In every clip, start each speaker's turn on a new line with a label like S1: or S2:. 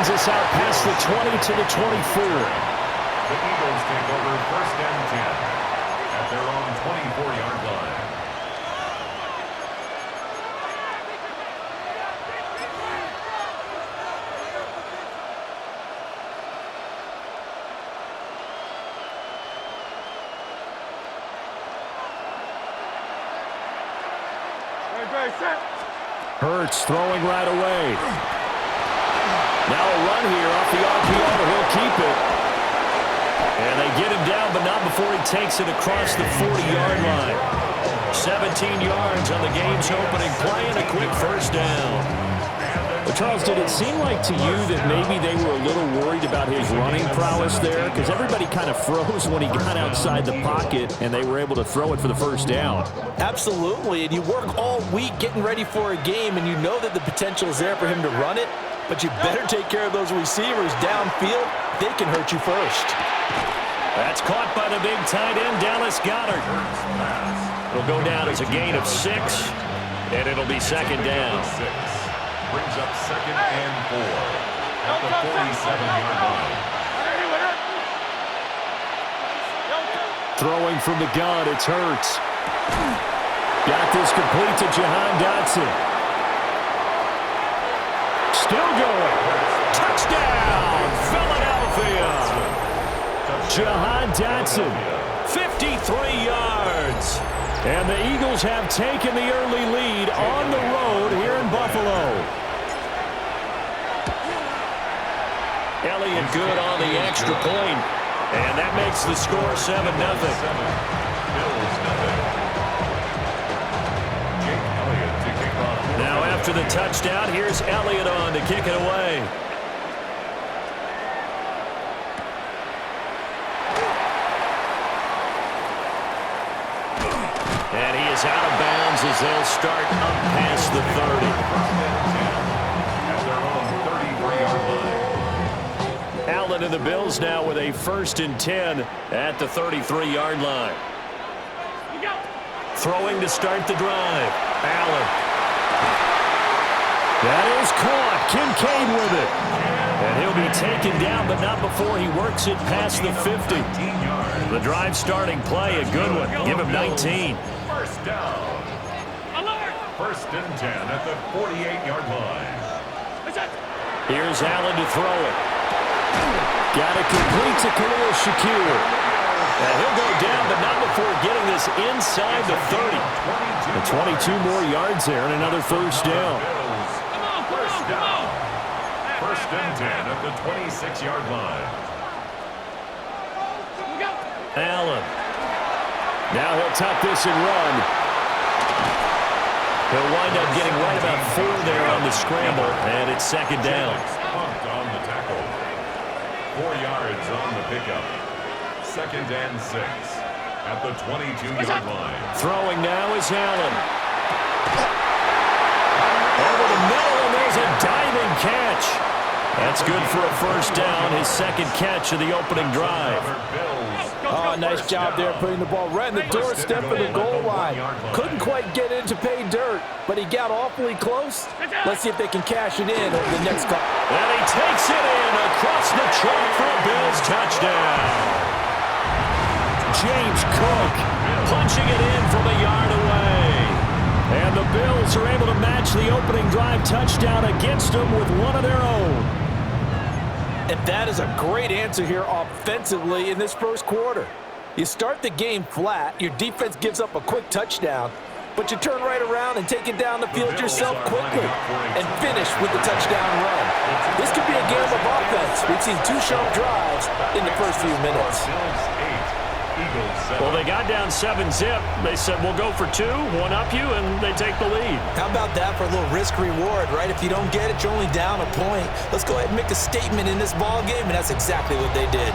S1: sends us out past the 20 to the 24.
S2: The Eagles take over 1st and 10 at their own 24-yard line.
S1: Hurts throwing right away. Now a run here off the RPO. He'll keep it. And they get him down, but not before he takes it across the 40-yard line. 17 yards on the game's opening play and a quick first down. Well, Charles, did it seem like to you that maybe they were a little worried about his running prowess there? Because everybody kind of froze when he got outside the pocket, and they were able to throw it for the first down.
S3: Absolutely, and you work all week getting ready for a game, and you know that the potential is there for him to run it, but you better take care of those receivers downfield. They can hurt you first.
S1: That's caught by the big tight end, Dallas Goedert. It'll go down as a gain of 6, and it'll be second down.
S2: Brings up 2nd and 4 at the 47-yard line.
S1: Throwing from the gun, it's Hurts. Got this complete to Jahan Dotson. Still going. Touchdown, Philadelphia. Jahan Dotson, 53 yards. And the Eagles have taken the early lead on the road here in Buffalo. Elliott good on the extra point. And that makes the score 7-0. Now after the touchdown, here's Elliott on to kick it away. And he is out of bounds as they'll start up past the 30. Allen and the Bills now with a 1st and 10 at the 33-yard line. Throwing to start the drive. Allen. That is caught. Kincaid with it. And he'll be taken down, but not before he works it past the 50. The drive starting play, a good one. Give him 19.
S2: First down. 1st and 10 at the 48-yard line.
S1: Here's Allen to throw it. Got it complete to Khalil Shakir. And he'll go down, but not before getting this inside the 30. And 22 more yards there and another first down.
S2: First down. 1st and 10 at the 26-yard line.
S1: Allen. Now he'll tuck this and run. He'll wind up getting right about 4 there on the scramble, and it's second down.
S2: Pumped on the tackle. 4 yards on the pickup. 2nd and 6 at the 22-yard line.
S1: Throwing now is Allen. Over the middle, and there's a diving catch. That's good for a first down, his 2nd catch of the opening drive.
S3: Oh, nice job there putting the ball right in the doorstep of the goal line. Couldn't quite get it to pay dirt, but he got awfully close. Let's see if they can cash it in over the next couple.
S1: And he takes it in across the track for a Bills touchdown. James Cook punching it in from a yard away. And the Bills are able to match the opening drive touchdown against them with one of their own.
S3: And that is a great answer here offensively in this first quarter. You start the game flat, your defense gives up a quick touchdown, but you turn right around and take it down the field yourself quickly and finish with the touchdown run. This could be a game of offense. We've seen 2 sharp drives in the first few minutes.
S1: Well, they got down 7-zip. They said, we'll go for 2, one up you, and they take the lead.
S3: How about that for a little risk-reward, right? If you don't get it, you're only down a point. Let's go ahead and make a statement in this ball game, and that's exactly what they did.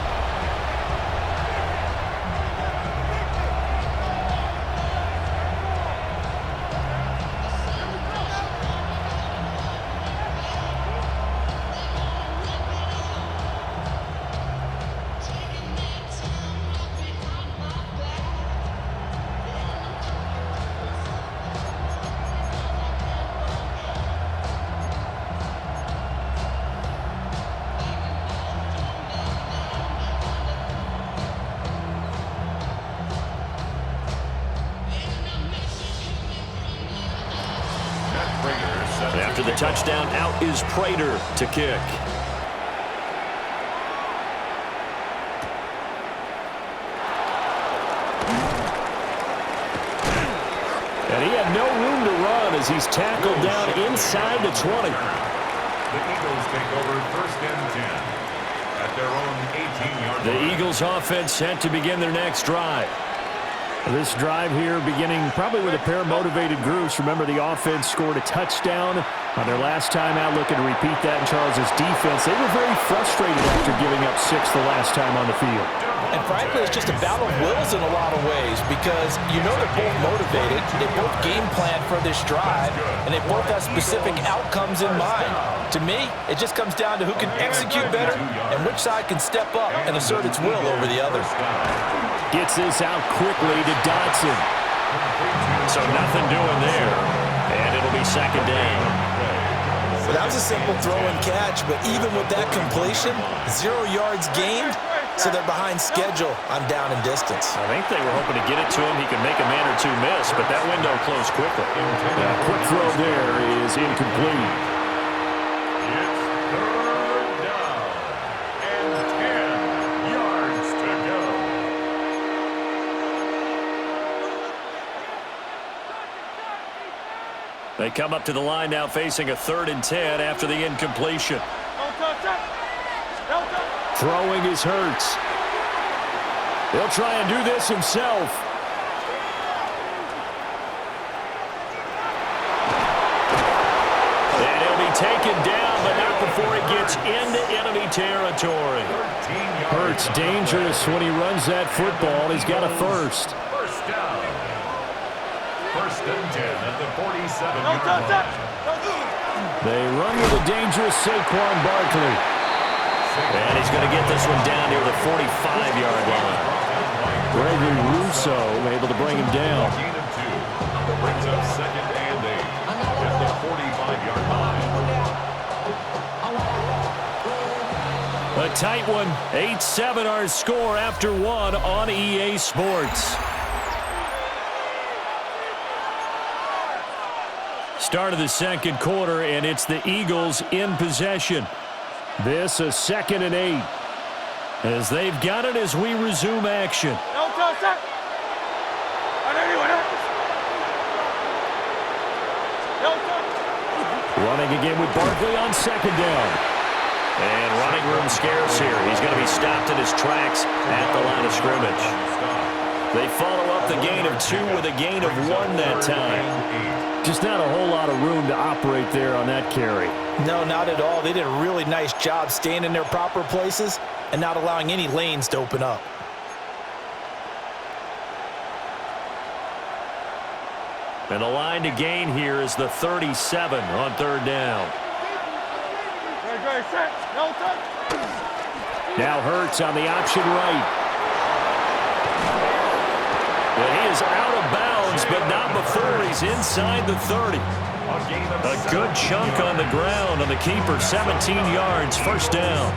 S1: After the touchdown, out is Prater to kick. And he had no room to run as he's tackled down inside the 20.
S2: The Eagles take over 1st and 10 at their own 18-yard line.
S1: The Eagles offense set to begin their next drive.
S4: This drive here beginning probably with a pair of motivated groups. Remember, the offense scored a touchdown on their last time out, looking to repeat that in Charles's defense. They were very frustrated after giving up 6 the last time on the field.
S3: And frankly, it's just a battle of wills in a lot of ways because you know they're both motivated, they both game plan for this drive, and they both have specific outcomes in mind. To me, it just comes down to who can execute better and which side can step up and assert its will over the other.
S4: Gets this out quickly to Dodson.
S1: So nothing doing there, and it'll be 2nd down.
S3: Well, that was a simple throw and catch, but even with that completion, 0 yards gained, so they're behind schedule on down and distance.
S1: I think they were hoping to get it to him. He could make a man or two miss, but that window closed quickly.
S4: Quick throw there is incomplete.
S2: It's 3rd down and 10 yards to go.
S1: They come up to the line now facing a 3rd and 10 after the incompletion.
S4: Throwing is Hurts. He'll try and do this himself.
S1: And he'll be taken down, but not before he gets into enemy territory.
S4: Hurts dangerous when he runs that football. He's got a first.
S2: 1st down. 1st and 10 at the 47-yard line.
S4: They run with a dangerous Saquon Barkley.
S1: And he's going to get this one down near the 45-yard line.
S4: Gregory Rousseau able to bring him down.
S2: Gain of 2. Brings up 2nd and 8 at the 45-yard line.
S1: A tight one. 8-7 our score after 1 on EA Sports. Start of the 2nd quarter, and it's the Eagles in possession.
S4: This a 2nd and 8.
S1: As they've got it as we resume action.
S4: Running again with Barkley on 2nd down.
S1: And running room scarce here. He's going to be stopped in his tracks at the line of scrimmage. They follow up the gain of 2 with a gain of 1 that time.
S4: Just not a whole lot of room to operate there on that carry.
S3: No, not at all. They did a really nice job staying in their proper places and not allowing any lanes to open up.
S1: And the line to gain here is the 37 on 3rd down.
S4: Now Hurts on the option right.
S1: And he is out of bounds, but not before he's inside the 30. A good chunk on the ground on the keeper, 17 yards, 1st down.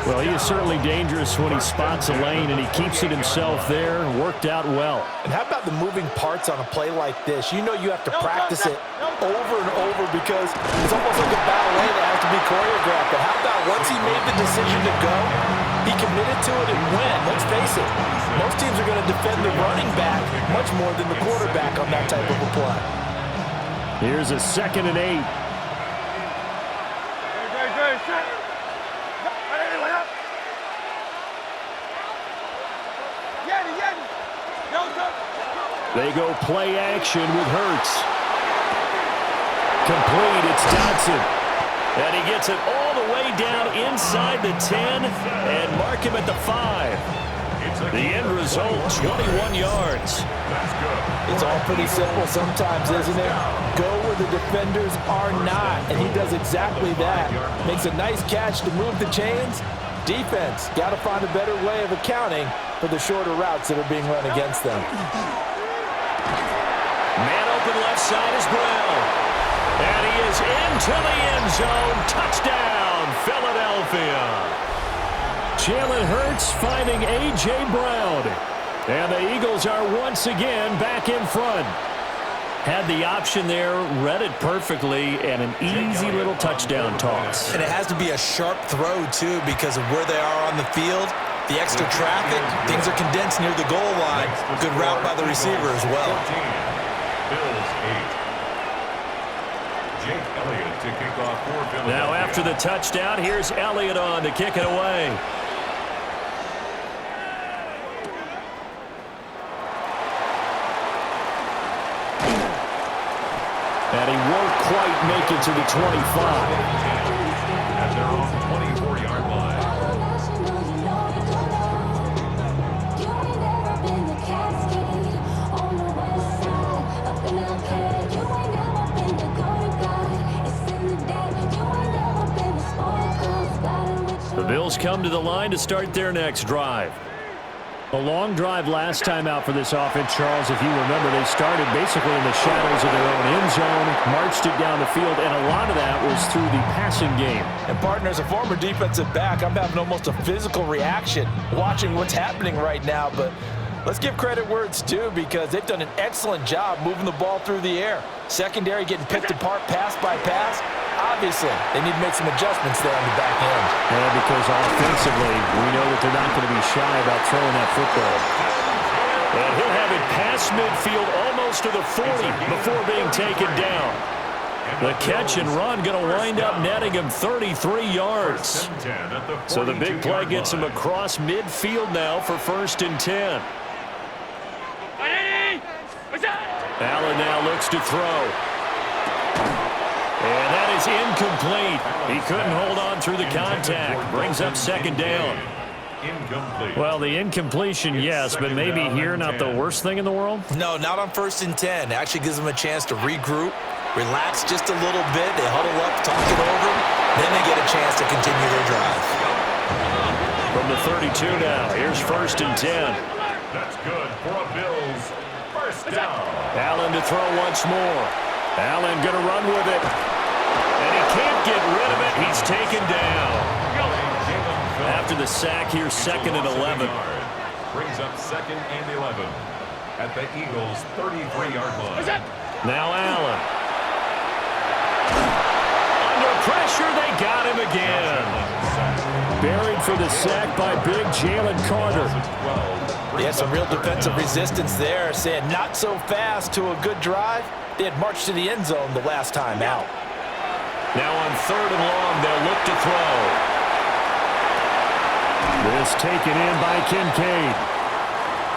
S4: Well, he is certainly dangerous when he spots a lane, and he keeps it himself there. Worked out well.
S3: And how about the moving parts on a play like this? You know you have to practice it over and over because it's almost like a ballet that has to be choreographed. But how about once he made the decision to go, he committed to it and went. Let's face it, most teams are going to defend the running back much more than the quarterback on that type of a play.
S4: Here's a 2nd and 8. They go play action with Hurts. Complete, it's Dodson.
S1: And he gets it all the way down inside the 10 and mark him at the 5. The end result, 21 yards.
S3: It's all pretty simple sometimes, isn't it? Go where the defenders are not, and he does exactly that. Makes a nice catch to move the chains. Defense, got to find a better way of accounting for the shorter routes that are being run against them.
S1: Man open left side is Brown. And he is into the end zone. Touchdown, Philadelphia.
S4: Jalen Hurts finding A.J. Brown. And the Eagles are once again back in front. Had the option there, read it perfectly, and an easy little touchdown toss.
S3: And it has to be a sharp throw, too, because of where they are on the field. The extra traffic, things are condensed near the goal line. Good route by the receiver as well.
S2: Bills 8. Jake Elliott to kick off for Philadelphia.
S1: Now after the touchdown, here's Elliott on to kick it away. And he won't quite make it to the 25.
S2: At their own 24-yard line.
S1: The Bills come to the line to start their next drive.
S4: A long drive last time out for this offense, Charles. If you remember, they started basically in the shadows of their own end zone, marched it down the field, and a lot of that was through the passing game.
S3: And, partner, as a former defensive back, I'm having almost a physical reaction watching what's happening right now. But let's give credit where it's due, because they've done an excellent job moving the ball through the air. Secondary getting picked apart pass by pass. Obviously, they need to make some adjustments there on the back end.
S4: Yeah, because offensively, we know that they're not going to be shy about throwing that football.
S1: And he'll have it past midfield almost to the 40 before being taken down. The catch and run going to wind up netting him 33 yards. So the big play gets him across midfield now for 1st and 10. Allen now looks to throw. And that is incomplete. He couldn't hold on through the contact. Brings up 2nd down.
S2: Incomplete.
S4: Well, the incompletion, yes, but maybe here not the worst thing in the world?
S3: No, not on 1st and 10. It actually gives them a chance to regroup, relax just a little bit. They huddle up, talk it over. Then they get a chance to continue their drive.
S1: From the 32 now, here's 1st and 10.
S2: That's good for a Bills 1st down.
S1: Allen to throw once more. Allen going to run with it. And he can't get rid of it. He's taken down. After the sack here, 2nd and 11.
S2: Brings up 2nd and 11 at the Eagles' 33-yard line.
S1: Now Allen. Under pressure, they got him again.
S4: Buried for the sack by big Jalen Carter.
S3: Yeah, some real defensive resistance there, saying not so fast to a good drive. They had marched to the end zone the last time out.
S1: Now on 3rd and long, they'll look to throw.
S4: This taken in by Kincaid.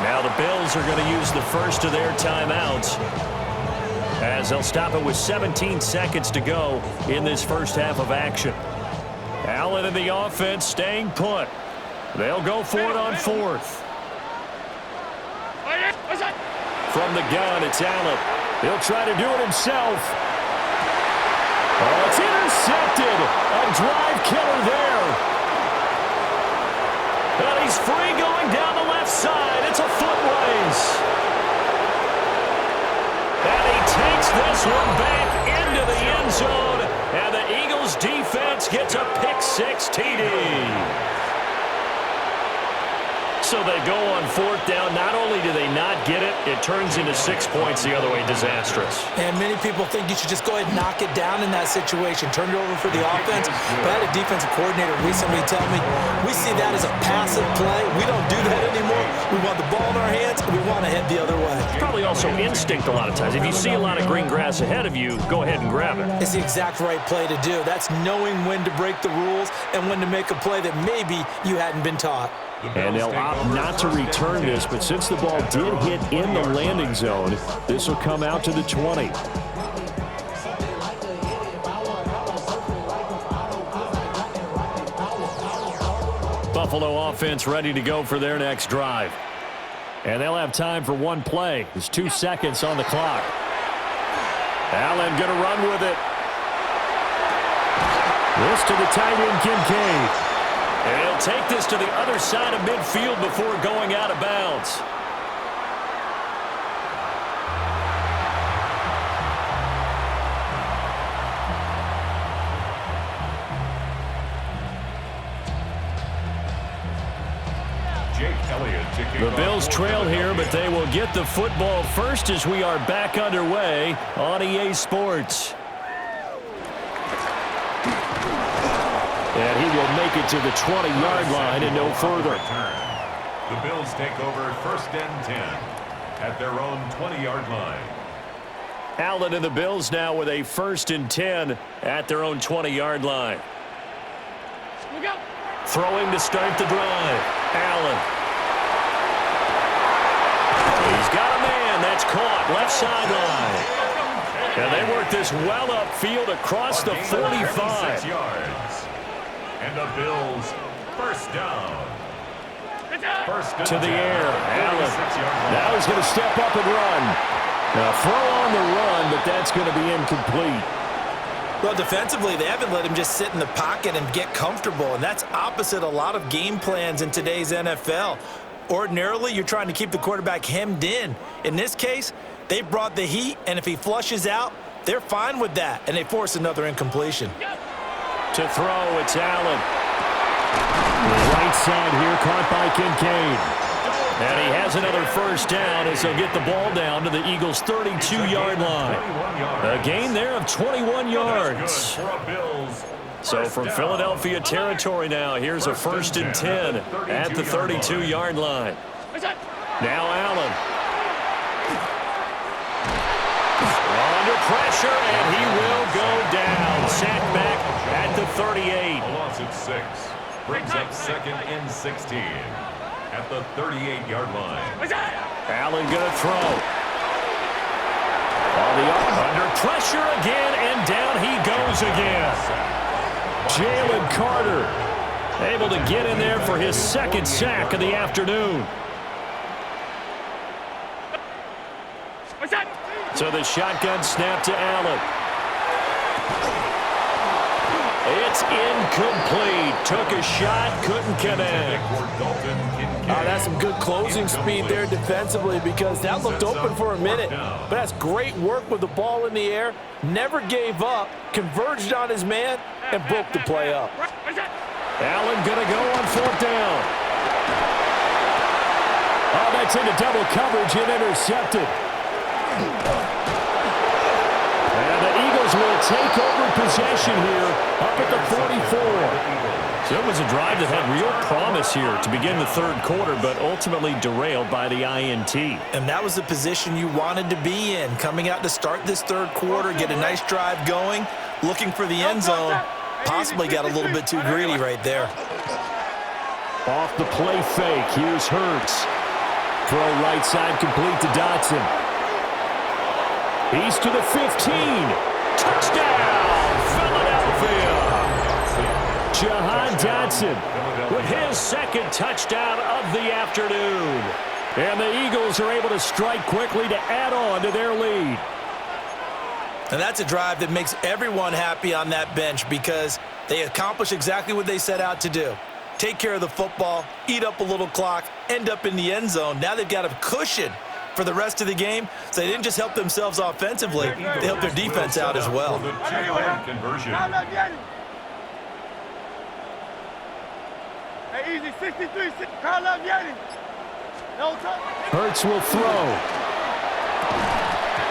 S1: Now the Bills are going to use the first of their timeouts, as they'll stop it with 17 seconds to go in this first half of action. Allen and the offense staying put. They'll go for it on 4th. From the gun, it's Allen. He'll try to do it himself. Oh, it's intercepted. A drive killer there. And he's free going down the left side. It's a foot race. And he takes this one back into the end zone. And the Eagles defense gets a pick-6 TD. So they go on 4th down. Not only do they not get it, it turns into 6 points the other way. Disastrous.
S3: And many people think you should just go ahead and knock it down in that situation. Turn it over for the offense. But I had a defensive coordinator recently tell me, we see that as a passive play. We don't do that anymore. We want the ball in our hands, and we want to head the other way.
S1: It's probably also instinct a lot of times. If you see a lot of green grass ahead of you, go ahead and grab it.
S3: It's the exact right play to do. That's knowing when to break the rules and when to make a play that maybe you hadn't been taught.
S4: And they'll opt not to return this, but since the ball did hit in the landing zone, this will come out to the 20. Buffalo offense ready to go for their next drive. And they'll have time for one play. There's 2 seconds on the clock. Allen going to run with it. This to the tight end, Kincaid.
S1: And he'll take this to the other side of midfield before going out of bounds.
S2: Jake Elliott to kick
S1: The Bills trail here, but they will get the football first as we are back underway on EA Sports. And he will make it to the 20-yard line and no further.
S2: The Bills take over 1st and 10 at their own 20-yard line.
S1: Allen and the Bills now with a 1st and 10 at their own 20-yard line. Throwing to start the drive. Allen. He's got a man. That's caught. Left sideline. And they work this well upfield across the 45.
S2: Yards. And the Bills first down.
S1: To the air. Allen. Now he's going to step up and run. Now throw on the run, but that's going to be incomplete.
S3: Well, defensively, they haven't let him just sit in the pocket and get comfortable, and that's opposite a lot of game plans in today's NFL. Ordinarily, you're trying to keep the quarterback hemmed in. In this case, they brought the heat, and if he flushes out, they're fine with that, and they force another incompletion.
S1: To throw, it's Allen. Right side here, caught by Kincaid. And he has another first down as he'll get the ball down to the Eagles' 32-yard line. A gain there of 21 yards. So from Philadelphia territory now, here's a 1st and 10 at the 32-yard line. Now Allen. Under pressure, and he will go down. Sacked back at the 38.
S2: A loss of 6. Brings up 2nd and 16. At the 38-yard line.
S1: Allen going to throw. Under pressure again, and down he goes again. Jalen Carter able to get in there for his 2nd sack of the afternoon. So the shotgun snap to Allen. It's incomplete. Took a shot, couldn't connect.
S3: That's some good closing speed there defensively because that looked open for a minute. But that's great work with the ball in the air. Never gave up, converged on his man, and broke the play up.
S1: Allen going to go on 4th down. Oh, that's into double coverage and intercepted. And the Eagles will take over possession here up at the 44. So it was a drive that had real promise here to begin the 3rd quarter, but ultimately derailed by the INT.
S3: And that was the position you wanted to be in, coming out to start this 3rd quarter, get a nice drive going, looking for the end zone. Possibly got a little bit too greedy right there.
S1: Off the play fake, here's Hurts. Throw right side complete to Dotson. He's to the 15. Touchdown, Philadelphia. Jahan Dotson with his 2nd touchdown of the afternoon. And the Eagles are able to strike quickly to add on to their lead.
S3: And that's a drive that makes everyone happy on that bench because they accomplish exactly what they set out to do. Take care of the football, eat up a little clock, end up in the end zone. Now they've got a cushion for the rest of the game, so they didn't just help themselves offensively, they helped their defense out as well.
S2: Conversion.
S5: Easy, 63, Carl Getty.
S1: Hurts will throw.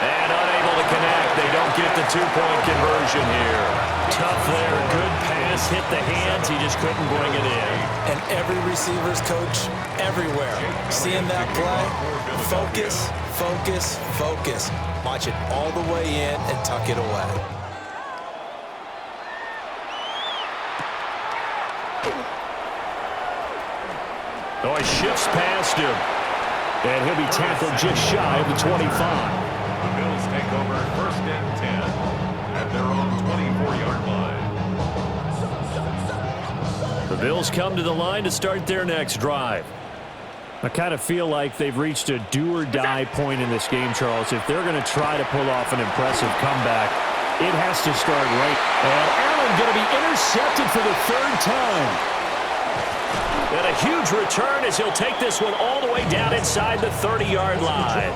S1: And unable to connect. They don't get the 2-point conversion here. Tough there. Good pass. Hit the hands. He just couldn't bring it in.
S3: And every receiver's coach everywhere. Seeing that play, focus, focus, focus. Watch it all the way in and tuck it away.
S1: Oh, he shifts past him. And he'll be tackled just shy of the 25.
S2: The Bills take over 1st and 10 at their own 24-yard line.
S1: The Bills come to the line to start their next drive. I kind of feel like they've reached a do-or-die point in this game, Charles. If they're going to try to pull off an impressive comeback, it has to start right. And Allen going to be intercepted for the 3rd time. And a huge return as he'll take this one all the way down inside the 30-yard line.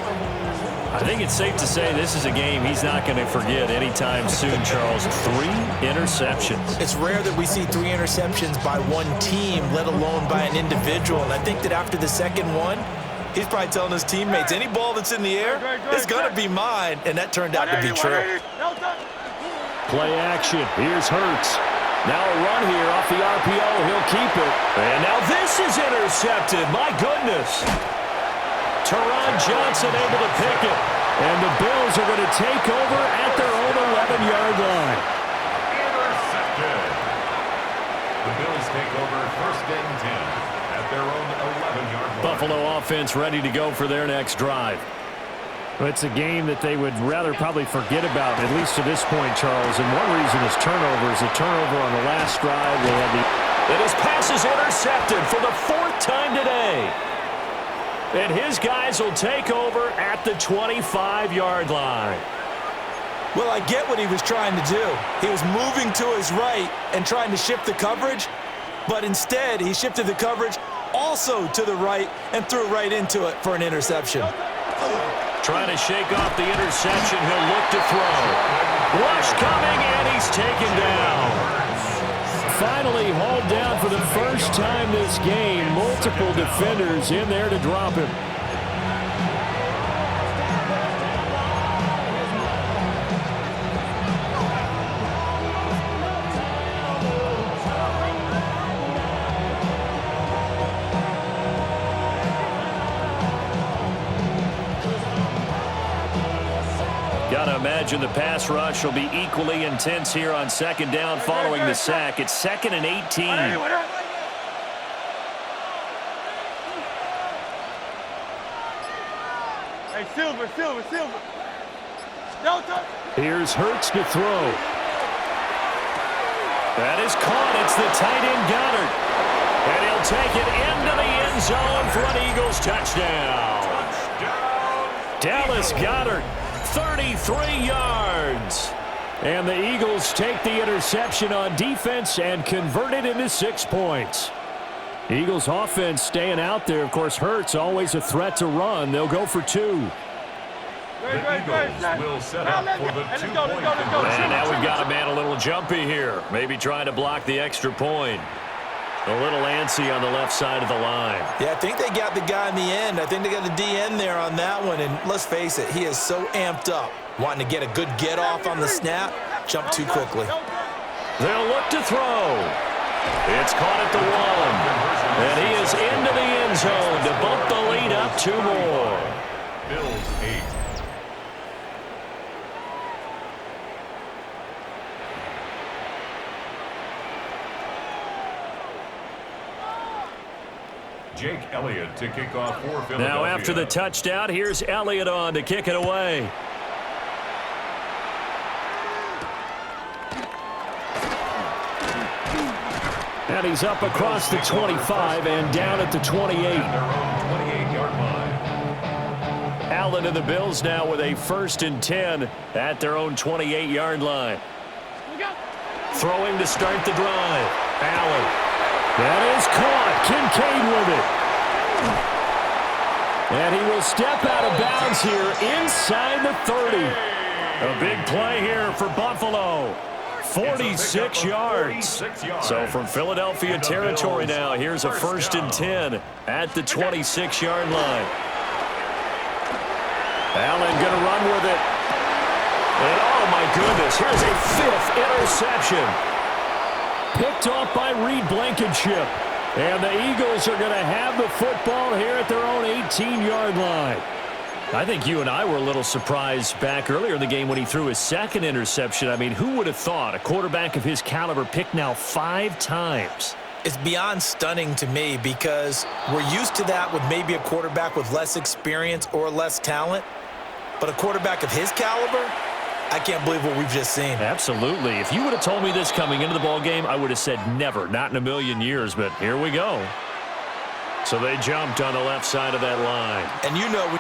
S1: I think it's safe to say this is a game he's not going to forget anytime soon, Charles. 3 interceptions.
S3: It's rare that we see 3 interceptions by one team, let alone by an individual. And I think that after the second one, He's probably telling his teammates, any ball that's in the air, it's going to be mine. And that turned out to be true.
S1: Play action. Here's Hurts. Now a run here off the RPO. He'll keep it. And now this is intercepted. My goodness. Teron Johnson able to pick it. And the Bills are going to take over at their own 11-yard line.
S2: Intercepted. The Bills take over 1st and 10 at their own 11-yard line.
S1: Buffalo offense ready to go for their next drive.
S4: Well, it's a game that they would rather probably forget about, at least to this point, Charles. And one reason is turnovers. A turnover on the last drive. They had the...
S1: And his pass is intercepted for the 4th time today. And his guys will take over at the 25-yard line.
S3: Well, I get what he was trying to do. He was moving to his right and trying to shift the coverage, but instead he shifted the coverage also to the right and threw right into it for an interception.
S1: Trying to shake off the interception. He'll look to throw. Rush coming, and he's taken down. Finally hauled down for the first time this game. Multiple defenders in there to drop him. Got to imagine the pass rush will be equally intense here on 2nd down following the sack. It's 2nd and 18.
S5: Hey, Silver. Delta.
S1: Here's Hurts to throw. That is caught. It's the tight end Goddard. And he'll take it into the end zone for an Eagles touchdown. Dallas Goddard. 33 yards. And the Eagles take the interception on defense and convert it into 6 points. Eagles offense staying out there. Of course, Hurts always a threat to run. They'll go for 2.
S2: The Eagles will set up for the 2-point conversion.
S1: And now we've got a man a little jumpy here. Maybe trying to block the extra point. A little antsy on the left side of the line.
S3: Yeah, I think they got the guy in the end. I think they got the DN there on that one. And let's face it, he is so amped up, wanting to get a good get-off on the snap, jump too quickly.
S1: They'll look to throw. It's caught at the 1. And he is into the end zone to bump the lead up 2 more.
S2: Bills 8. Jake Elliott to kick off for Philadelphia.
S1: Now after the touchdown, here's Elliott on to kick it away. And he's up across the 25 and down at the 28.
S2: Their own 28-yard line.
S1: Allen and the Bills now with a 1st and 10 at their own 28-yard line. Throwing to start the drive. Allen. That is caught. Kincaid with it. And he will step out of bounds here inside the 30. A big play here for Buffalo. 46 yards. So from Philadelphia territory now, here's a 1st and 10 at the 26-yard line. Allen going to run with it. And oh my goodness, here's a 5th interception. Picked off by Reed Blankenship. And the Eagles are going to have the football here at their own 18-yard line. I think you and I were a little surprised back earlier in the game when he threw his 2nd interception. I mean, who would have thought a quarterback of his caliber picked now 5 times?
S3: It's beyond stunning to me because we're used to that with maybe a quarterback with less experience or less talent. But a quarterback of his caliber, I can't believe what we've just seen.
S1: Absolutely. If you would have told me this coming into the ballgame, I would have said never, not in a million years. But here we go. So they jumped on the left side of that line.
S3: And you know,